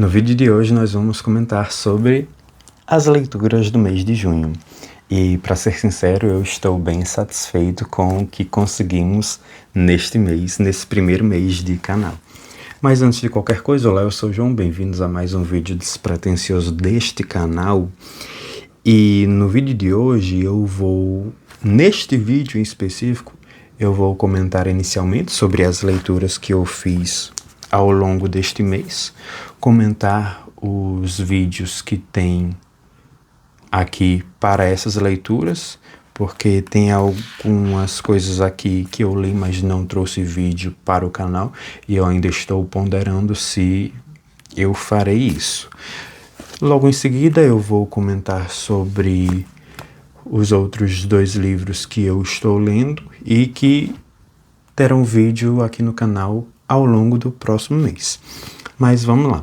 No vídeo de hoje nós vamos comentar sobre as leituras do mês de junho. E, para ser sincero, eu estou bem satisfeito com o que conseguimos neste mês, nesse primeiro mês de canal. Mas antes de qualquer coisa, olá, eu sou o João, bem-vindos a mais um vídeo despretensioso deste canal. E no vídeo de hoje neste vídeo em específico, eu vou comentar inicialmente sobre as leituras que eu fiz ao longo deste mês, comentar os vídeos que tem aqui para essas leituras, porque tem algumas coisas aqui que eu li, mas não trouxe vídeo para o canal, e eu ainda estou ponderando se eu farei isso. Logo em seguida eu vou comentar sobre os outros 2 livros que eu estou lendo e que terão vídeo aqui no canal ao longo do próximo mês. Mas vamos lá.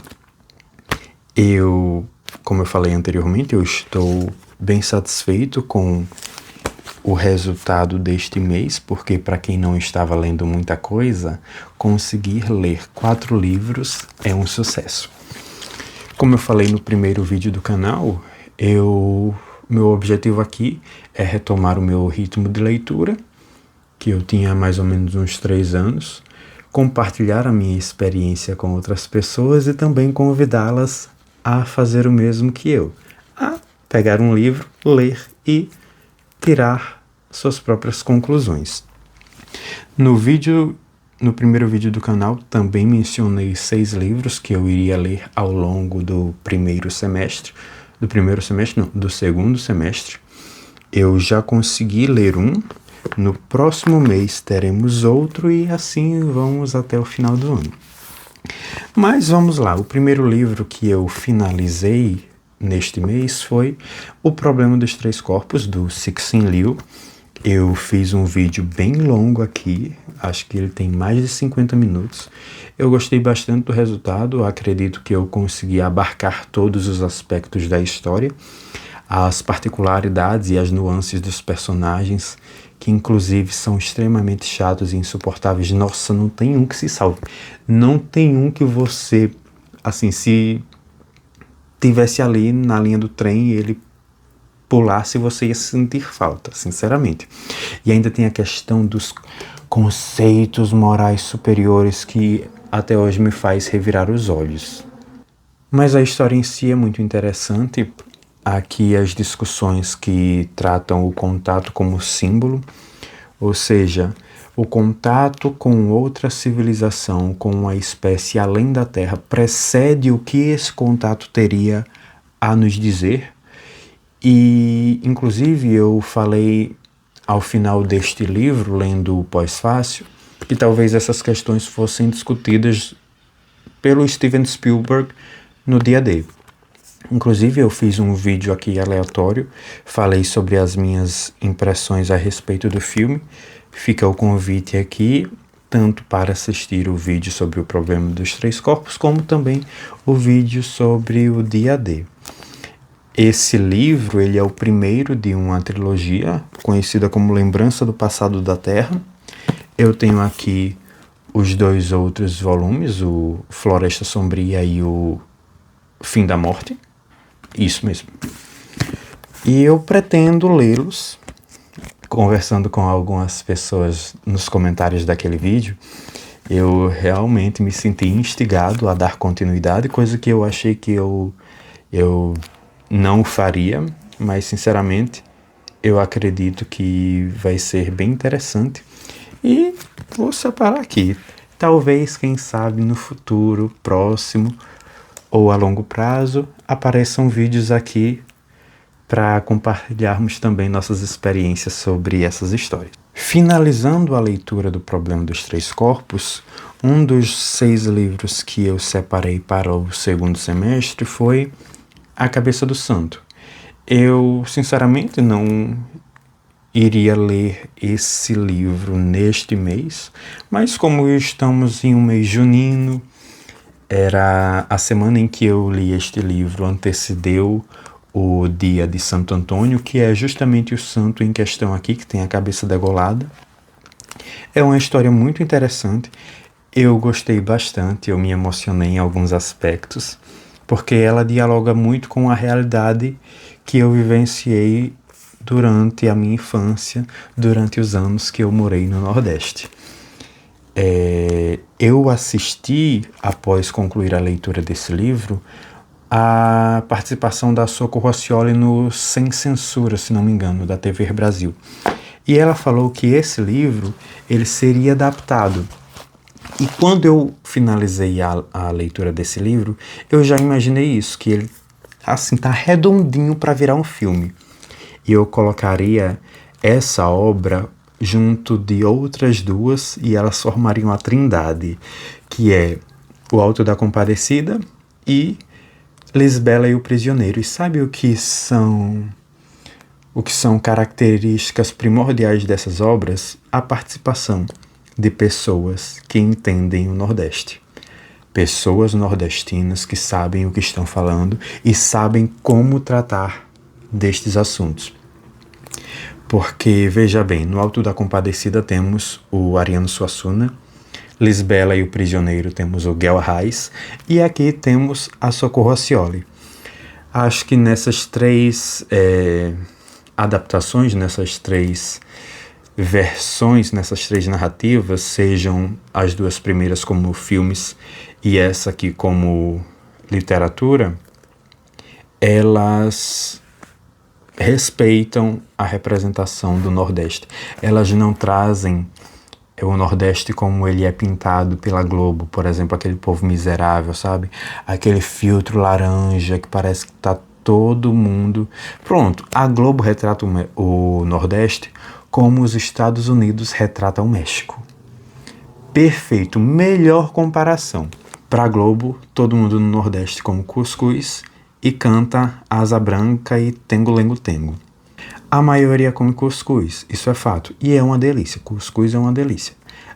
Como eu falei anteriormente, eu estou bem satisfeito com o resultado deste mês, porque para quem não estava lendo muita coisa, conseguir ler 4 livros é um sucesso. Como eu falei no primeiro vídeo do canal, meu objetivo aqui é retomar o meu ritmo de leitura, que eu tinha há mais ou menos uns 3 anos, compartilhar a minha experiência com outras pessoas e também convidá-las a fazer o mesmo que eu, a pegar um livro, ler e tirar suas próprias conclusões. No primeiro vídeo do canal também mencionei 6 livros que eu iria ler ao longo do segundo semestre. Eu já consegui ler um. No próximo mês teremos outro e assim vamos até o final do ano. Mas vamos lá, o primeiro livro que eu finalizei neste mês foi O Problema dos Três Corpos, do Cixin Liu. Eu fiz um vídeo bem longo aqui, acho que ele tem mais de 50 minutos. Eu gostei bastante do resultado, acredito que eu consegui abarcar todos os aspectos da história, as particularidades e as nuances dos personagens, que inclusive são extremamente chatos e insuportáveis. Nossa, não tem um que se salve. Não tem um que você, assim, se tivesse ali na linha do trem e ele pulasse, você ia sentir falta, sinceramente. E ainda tem a questão dos conceitos morais superiores que até hoje me faz revirar os olhos. Mas a história em si é muito interessante. Aqui as discussões que tratam o contato como símbolo, ou seja, o contato com outra civilização, com uma espécie além da Terra, precede o que esse contato teria a nos dizer. E, inclusive, eu falei ao final deste livro, lendo o pós-fácil, que talvez essas questões fossem discutidas pelo Steven Spielberg no dia D. Inclusive, eu fiz um vídeo aqui aleatório, falei sobre as minhas impressões a respeito do filme. Fica o convite aqui, tanto para assistir o vídeo sobre o Problema dos Três Corpos, como também o vídeo sobre o dia D. Esse livro, ele é o primeiro de uma trilogia, conhecida como Lembrança do Passado da Terra. Eu tenho aqui os 2 outros volumes, o Floresta Sombria e o Fim da Morte. Isso mesmo. E eu pretendo lê-los. Conversando com algumas pessoas nos comentários daquele vídeo, eu realmente me senti instigado a dar continuidade, coisa que eu achei que eu não faria, mas sinceramente eu acredito que vai ser bem interessante. E vou separar aqui. Talvez, quem sabe, no futuro próximo ou a longo prazo, apareçam vídeos aqui para compartilharmos também nossas experiências sobre essas histórias. Finalizando a leitura do Problema dos Três Corpos, um dos 6 livros que eu separei para o segundo semestre foi A Cabeça do Santo. Eu, sinceramente, não iria ler esse livro neste mês, mas como estamos em um mês junino, era a semana em que eu li este livro, antecedeu o dia de Santo Antônio, que é justamente o santo em questão aqui, que tem a cabeça degolada. É uma história muito interessante. Eu gostei bastante, eu me emocionei em alguns aspectos. porque ela dialoga muito com a realidade que eu vivenciei durante a minha infância, durante os anos que eu morei no Nordeste. Eu assisti, após concluir a leitura desse livro, a participação da Socorro Acioli no Sem Censura, se não me engano, da TV Brasil. E ela falou que esse livro ele seria adaptado. E quando eu finalizei a leitura desse livro, eu já imaginei isso, que ele assim tá redondinho para virar um filme. E eu colocaria essa obra junto de outras duas e elas formariam a trindade, que é O Alto da Compadecida e Lisbela e o Prisioneiro. E sabe o que são características primordiais dessas obras? A participação de pessoas que entendem o Nordeste. Pessoas nordestinas que sabem o que estão falando e sabem como tratar destes assuntos. Porque, veja bem, no Alto da Compadecida temos o Ariano Suassuna, Lisbela e o Prisioneiro temos o Guel Arraes e aqui temos a Socorro Acioli. Acho que nessas três adaptações, nessas três versões, nessas três narrativas, sejam as duas primeiras como filmes e essa aqui como literatura, elas respeitam a representação do Nordeste. Elas não trazem o Nordeste como ele é pintado pela Globo, por exemplo, aquele povo miserável, sabe? Aquele filtro laranja que parece que tá todo mundo... Pronto, a Globo retrata o Nordeste como os Estados Unidos retratam o México. Perfeito, melhor comparação. Pra Globo, todo mundo no Nordeste come cuscuz e canta Asa Branca e Tengo Lengo Tengo. A maioria come cuscuz, isso é fato, e é uma delícia, cuscuz é uma delícia.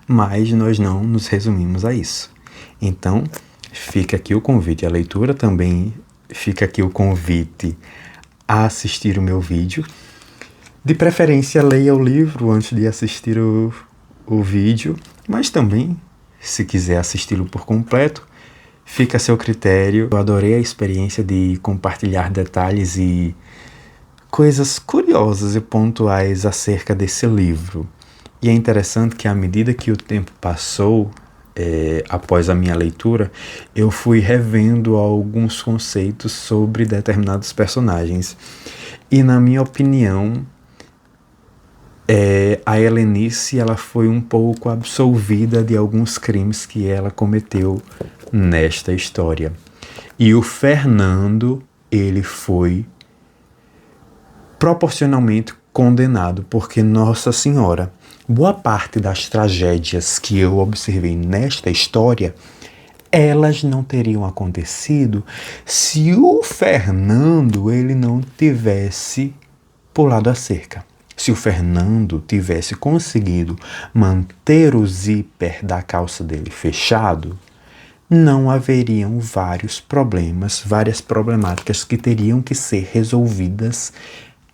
Mas nós não nos resumimos a isso. Então, fica aqui o convite à leitura, também fica aqui o convite a assistir o meu vídeo. De preferência, leia o livro antes de assistir o vídeo, mas também, se quiser assisti-lo por completo, fica a seu critério. Eu adorei a experiência de compartilhar detalhes e coisas curiosas e pontuais acerca desse livro. E é interessante que à medida que o tempo passou, após a minha leitura, eu fui revendo alguns conceitos sobre determinados personagens. E na minha opinião, a Helenice ela foi um pouco absolvida de alguns crimes que ela cometeu nesta história. E o Fernando, ele foi proporcionalmente condenado, porque Nossa Senhora, boa parte das tragédias que eu observei nesta história, elas não teriam acontecido se o Fernando ele não tivesse pulado a cerca. Se o Fernando tivesse conseguido manter o zíper da calça dele fechado, não haveriam vários problemas, várias problemáticas que teriam que ser resolvidas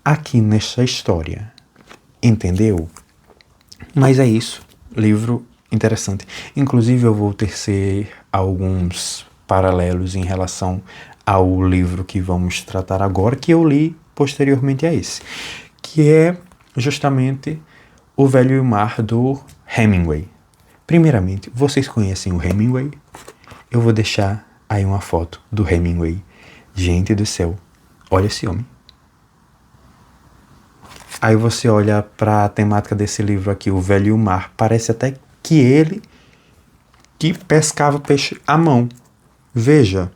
aqui nesta história. Entendeu? Mas é isso. Livro interessante. Inclusive eu vou tecer alguns paralelos em relação ao livro que vamos tratar agora, que eu li posteriormente a esse, que é justamente O Velho e o Mar, do Hemingway. Primeiramente, vocês conhecem o Hemingway? Eu vou deixar aí uma foto do Hemingway. Gente do céu, olha esse homem. Aí você olha para a temática desse livro aqui, O Velho e o Mar, parece até que ele que pescava peixe à mão. Veja.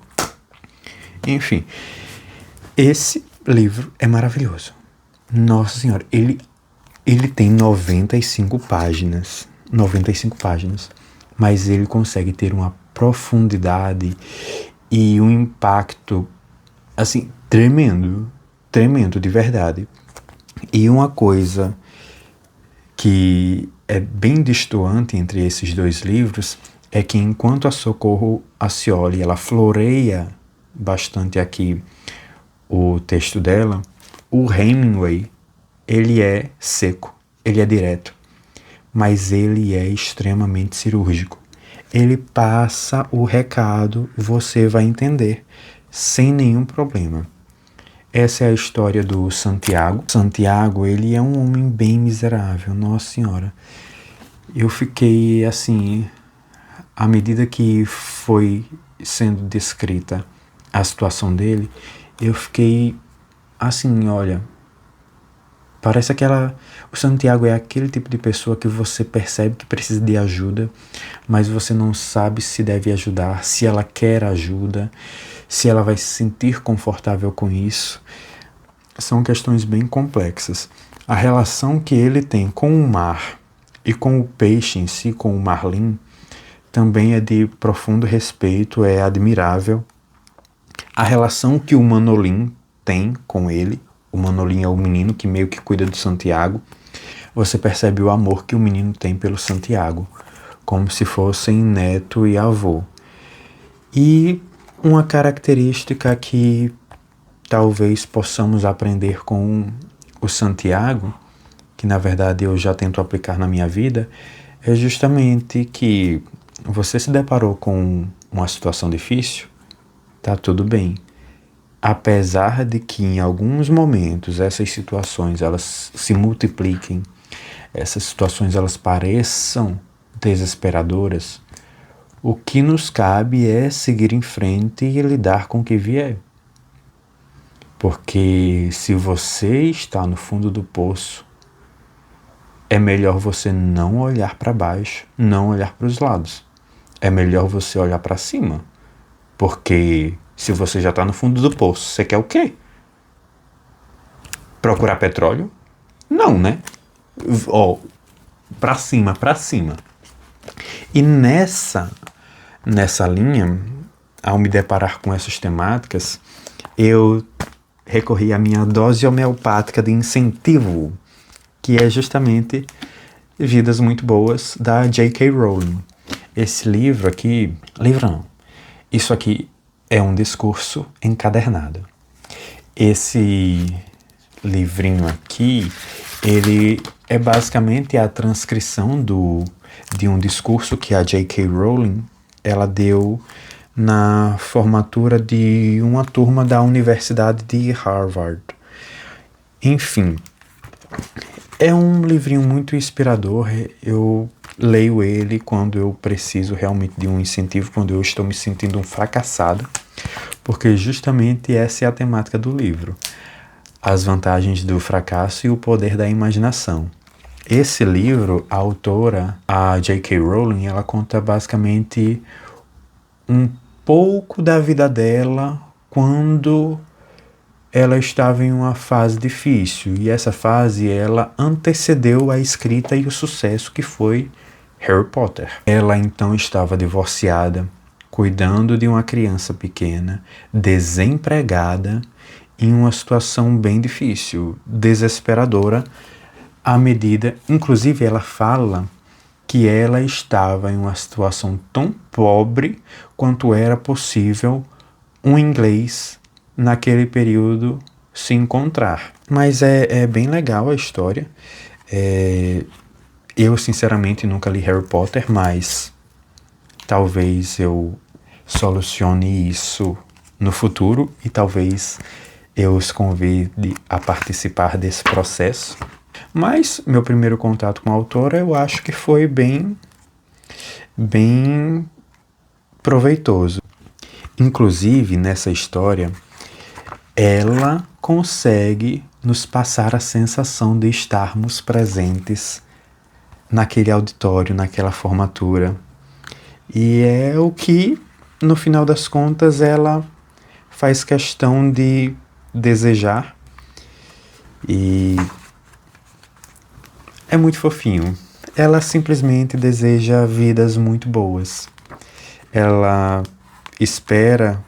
Enfim, esse livro é maravilhoso. Nossa Senhora, ele tem 95 páginas. 95 páginas. Mas ele consegue ter uma profundidade e um impacto, assim, tremendo. Tremendo, de verdade. E uma coisa que é bem destoante entre esses dois livros é que enquanto a Socorro Acioli ela floreia bastante aqui o texto dela, o Hemingway ele é seco, ele é direto, mas ele é extremamente cirúrgico. Ele passa o recado, você vai entender. sem nenhum problema. Essa é a história do Santiago. Santiago, ele é um homem bem miserável, nossa senhora. Eu fiquei assim, à medida que foi sendo descrita a situação dele, eu fiquei assim, olha, parece o Santiago é aquele tipo de pessoa que você percebe que precisa de ajuda, mas você não sabe se deve ajudar, se ela quer ajuda, se ela vai se sentir confortável com isso. São questões bem complexas. A relação que ele tem com o mar e com o peixe em si, com o marlim, também é de profundo respeito, é admirável. A relação que o Manolim tem com ele, o Manolim é o menino que meio que cuida do Santiago, você percebe o amor que o menino tem pelo Santiago, como se fossem neto e avô. E uma característica que talvez possamos aprender com o Santiago, que na verdade eu já tento aplicar na minha vida, é justamente que você se deparou com uma situação difícil, tá tudo bem. Apesar de que em alguns momentos essas situações elas se multipliquem, essas situações elas pareçam desesperadoras, o que nos cabe é seguir em frente e lidar com o que vier. Porque se você está no fundo do poço, é melhor você não olhar para baixo, não olhar para os lados. É melhor você olhar para cima. Porque se você já está no fundo do poço, você quer o quê? Procurar petróleo? Não, né? Para cima, para cima. E nessa linha, ao me deparar com essas temáticas, eu recorri à minha dose homeopática de incentivo, que é justamente Vidas Muito Boas, da J.K. Rowling. Esse livro aqui... Livro não. Isso aqui é um discurso encadernado. Esse livrinho aqui, ele é basicamente a transcrição de um discurso que a J.K. Rowling ela deu na formatura de uma turma da Universidade de Harvard. Enfim, é um livrinho muito inspirador. Eu leio ele quando eu preciso realmente de um incentivo, quando eu estou me sentindo um fracassado, porque justamente essa é a temática do livro. As vantagens do fracasso e o poder da imaginação. Esse livro, a autora, a J.K. Rowling, ela conta basicamente um pouco da vida dela quando ela estava em uma fase difícil. E essa fase, ela antecedeu a escrita e o sucesso que foi Harry Potter. Ela então estava divorciada, cuidando de uma criança pequena, desempregada, em uma situação bem difícil, desesperadora, à medida, inclusive ela fala que ela estava em uma situação tão pobre quanto era possível um inglês naquele período se encontrar. Mas é bem legal a história. Eu sinceramente nunca li Harry Potter, mas talvez eu solucione isso no futuro e talvez eu os convide a participar desse processo. Mas meu primeiro contato com a autora eu acho que foi bem proveitoso. Inclusive, nessa história, ela consegue nos passar a sensação de estarmos presentes naquele auditório, naquela formatura. E é o que, no final das contas, ela faz questão de desejar. E é muito fofinho. Ela simplesmente deseja vidas muito boas. Ela espera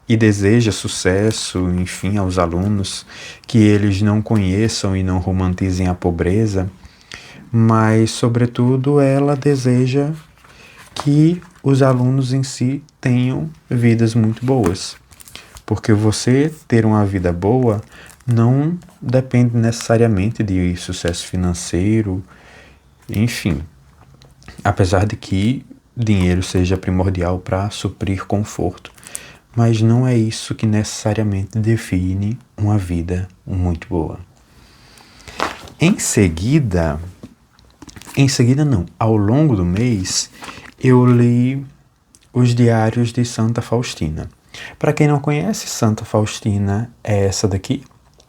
e deseja sucesso, enfim, aos alunos, que eles não conheçam e não romantizem a pobreza, mas, sobretudo, ela deseja que os alunos em si tenham vidas muito boas. Porque você ter uma vida boa não depende necessariamente de sucesso financeiro, enfim. Apesar de que dinheiro seja primordial para suprir conforto. mas não é isso que necessariamente define uma vida muito boa. Em seguida não, ao longo do mês, eu li os Diários de Santa Faustina. Para quem não conhece, Santa Faustina é essa daqui,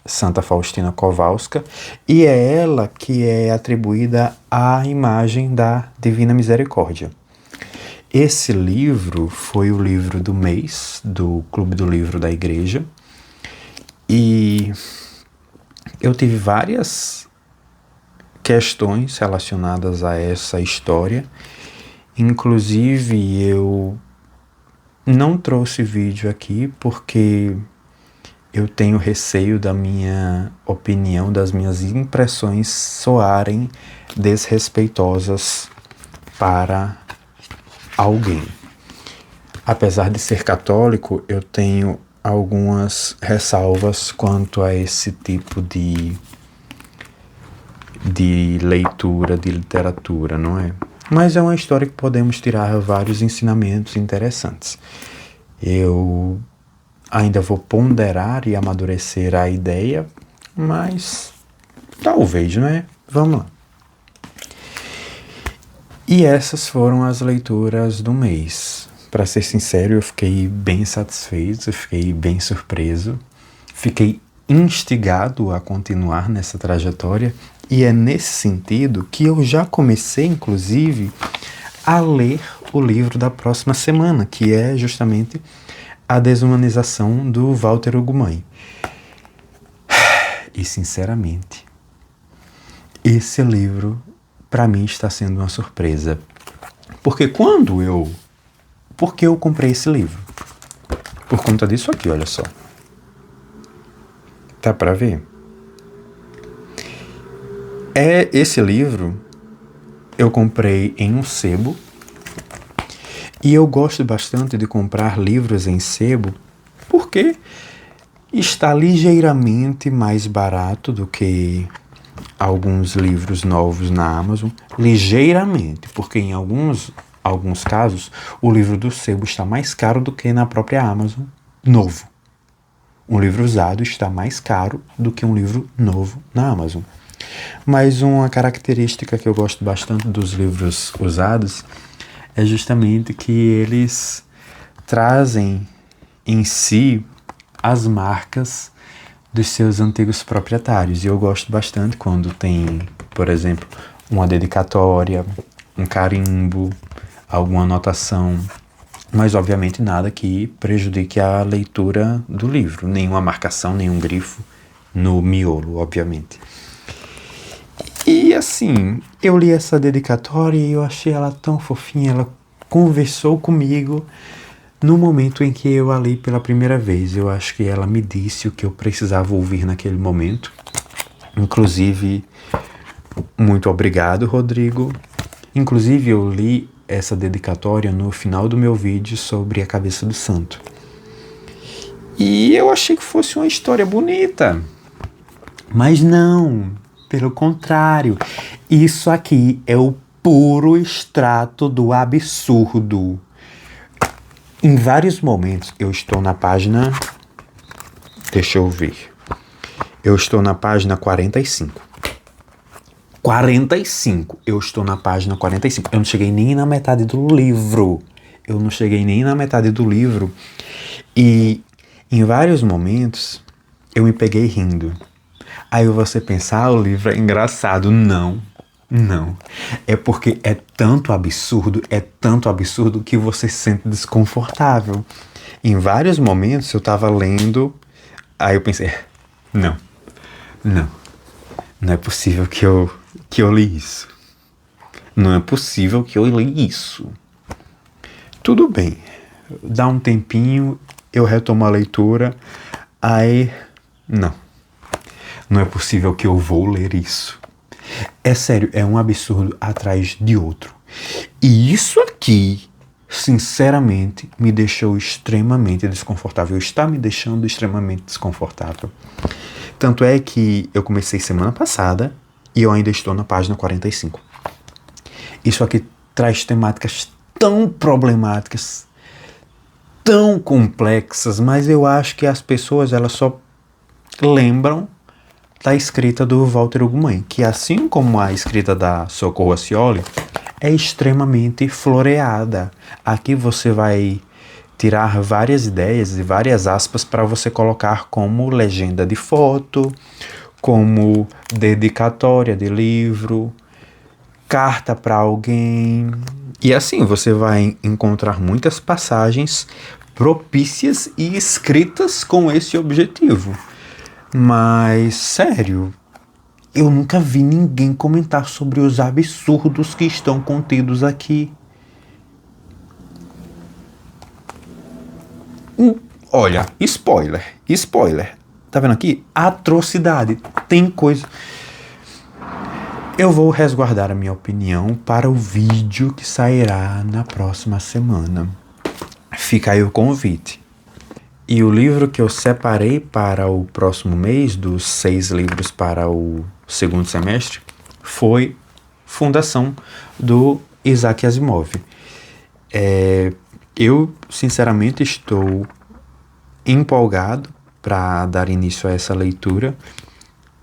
Santa Faustina Kowalska, e é ela que é atribuída à imagem da Divina Misericórdia. Esse livro foi o livro do mês do Clube do Livro da Igreja, e eu tive várias questões relacionadas a essa história. Inclusive, eu não trouxe vídeo aqui porque eu tenho receio da minha opinião, das minhas impressões soarem desrespeitosas para alguém. Apesar de ser católico, eu tenho algumas ressalvas quanto a esse tipo de leitura, de literatura, não é? Mas é uma história que podemos tirar vários ensinamentos interessantes. Eu ainda vou ponderar e amadurecer a ideia, mas talvez, não é? Vamos lá. E essas foram as leituras do mês. Para ser sincero, eu fiquei bem satisfeito, eu fiquei bem surpreso, fiquei instigado a continuar nessa trajetória, e é nesse sentido que eu já comecei, inclusive, a ler o livro da próxima semana, que é justamente A Desumanização do Walter Ugumãe. E, sinceramente, esse livro, para mim, está sendo uma surpresa. Porque Por que eu comprei esse livro? Por conta disso aqui, olha só. Tá para ver? Esse livro eu comprei em um sebo, e eu gosto bastante de comprar livros em sebo porque está ligeiramente mais barato do que alguns livros novos na Amazon. Ligeiramente, porque em alguns casos o livro do sebo está mais caro do que na própria Amazon novo. Um livro usado está mais caro do que um livro novo na Amazon. Mas uma característica que eu gosto bastante dos livros usados é justamente que eles trazem em si as marcas dos seus antigos proprietários. E eu gosto bastante quando tem, por exemplo, uma dedicatória, um carimbo, alguma anotação, mas obviamente nada que prejudique a leitura do livro, nenhuma marcação, nenhum grifo no miolo, obviamente. E assim, eu li essa dedicatória e eu achei ela tão fofinha, ela conversou comigo no momento em que eu a li pela primeira vez. Eu acho que ela me disse o que eu precisava ouvir naquele momento. Inclusive, muito obrigado, Rodrigo. Inclusive, eu li essa dedicatória no final do meu vídeo sobre a cabeça do santo. E eu achei que fosse uma história bonita. Mas não, pelo contrário. Isso aqui é o puro extrato do absurdo. Em vários momentos eu estou na página... Deixa eu ver. Eu estou na página 45. 45. Eu estou na página 45. Eu não cheguei nem na metade do livro. E em vários momentos eu me peguei rindo. Aí você pensa, o livro é engraçado. Não. É porque é tanto absurdo que você se sente desconfortável. Em vários momentos eu estava lendo, aí eu pensei, não é possível que eu li isso. Não é possível que eu li isso. Tudo bem, dá um tempinho, eu retomo a leitura, aí, não é possível que eu vou ler isso. É sério, é um absurdo atrás de outro. E isso aqui, sinceramente, me deixou extremamente desconfortável. Está me deixando extremamente desconfortável. Tanto é que eu comecei semana passada e eu ainda estou na página 45. Isso aqui traz temáticas tão problemáticas, tão complexas, mas eu acho que as pessoas elas só lembram da escrita do Walter Ugumem, que assim como a escrita da Socorro Acioli, é extremamente floreada. Aqui você vai tirar várias ideias e várias aspas para você colocar como legenda de foto, como dedicatória de livro, carta para alguém. E assim você vai encontrar muitas passagens propícias e escritas com esse objetivo. Mas, sério, eu nunca vi ninguém comentar sobre os absurdos que estão contidos aqui. Olha, spoiler. Tá vendo aqui? Atrocidade. Tem coisa... Eu vou resguardar a minha opinião para o vídeo que sairá na próxima semana. Fica aí o convite. E o livro que eu separei para o próximo mês, dos 6 livros para o segundo semestre, foi Fundação, do Isaac Asimov. Eu, sinceramente, estou empolgado para dar início a essa leitura,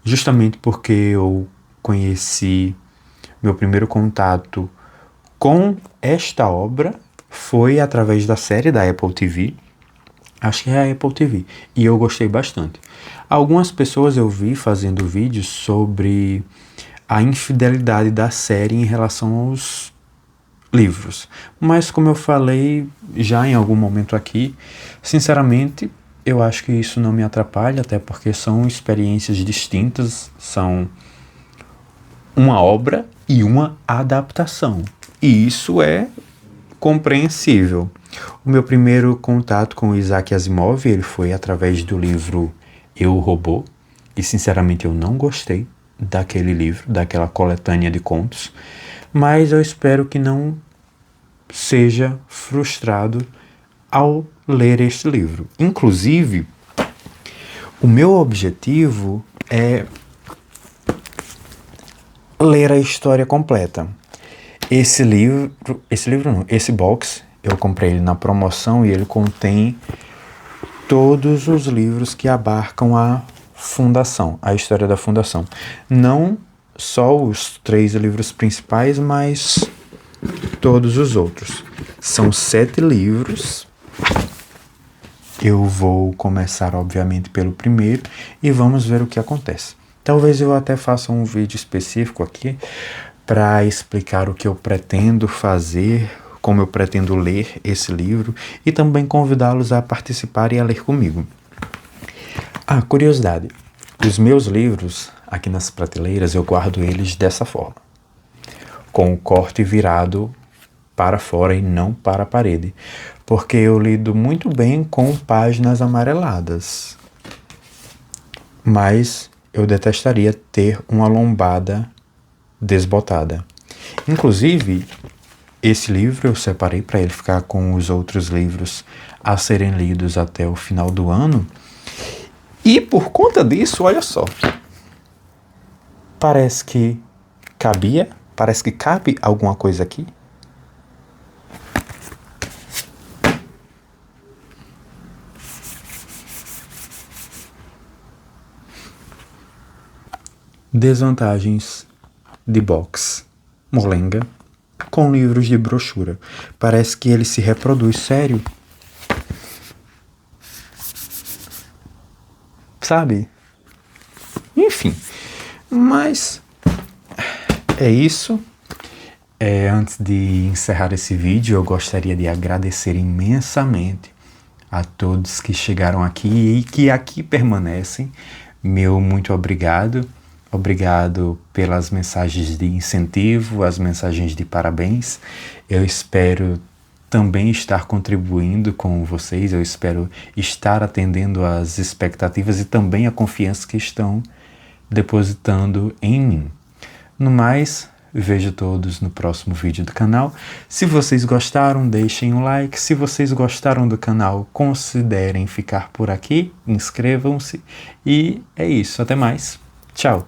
justamente porque eu conheci meu primeiro contato com esta obra foi através da série da Apple TV. Acho que é a Apple TV. E eu gostei bastante. Algumas pessoas eu vi fazendo vídeos sobre a infidelidade da série em relação aos livros. Mas como eu falei já em algum momento aqui, sinceramente, eu acho que isso não me atrapalha, até porque são experiências distintas, são uma obra e uma adaptação. E isso é compreensível. O meu primeiro contato com o Isaac Asimov, ele foi através do livro Eu, o Robô, e sinceramente eu não gostei daquele livro, daquela coletânea de contos, mas eu espero que não seja frustrado ao ler este livro. Inclusive, o meu objetivo é ler a história completa. Esse box, eu comprei ele na promoção e ele contém todos os livros que abarcam a Fundação, a história da Fundação. Não só os 3 livros principais, mas todos os outros. São 7 livros. Eu vou começar, obviamente, pelo primeiro e vamos ver o que acontece. Talvez eu até faça um vídeo específico aqui para explicar o que eu pretendo fazer, como eu pretendo ler esse livro e também convidá-los a participar e a ler comigo. Curiosidade, os meus livros aqui nas prateleiras eu guardo eles dessa forma, com o corte virado para fora e não para a parede, porque eu lido muito bem com páginas amareladas, mas eu detestaria ter uma lombada desbotada. Inclusive, esse livro eu separei para ele ficar com os outros livros a serem lidos até o final do ano. E por conta disso, olha só, parece que cabe alguma coisa aqui. Desvantagens de box Molenga com livros de brochura. Parece que ele se reproduz, sério. Sabe? Enfim. Mas é isso. Antes de encerrar esse vídeo, eu gostaria de agradecer imensamente a todos que chegaram aqui e que aqui permanecem. Meu muito obrigado. Obrigado pelas mensagens de incentivo, as mensagens de parabéns. Eu espero também estar contribuindo com vocês, eu espero estar atendendo às expectativas e também a confiança que estão depositando em mim. No mais, vejo todos no próximo vídeo do canal. Se vocês gostaram, deixem um like. Se vocês gostaram do canal, considerem ficar por aqui, inscrevam-se. E é isso, até mais. Tchau!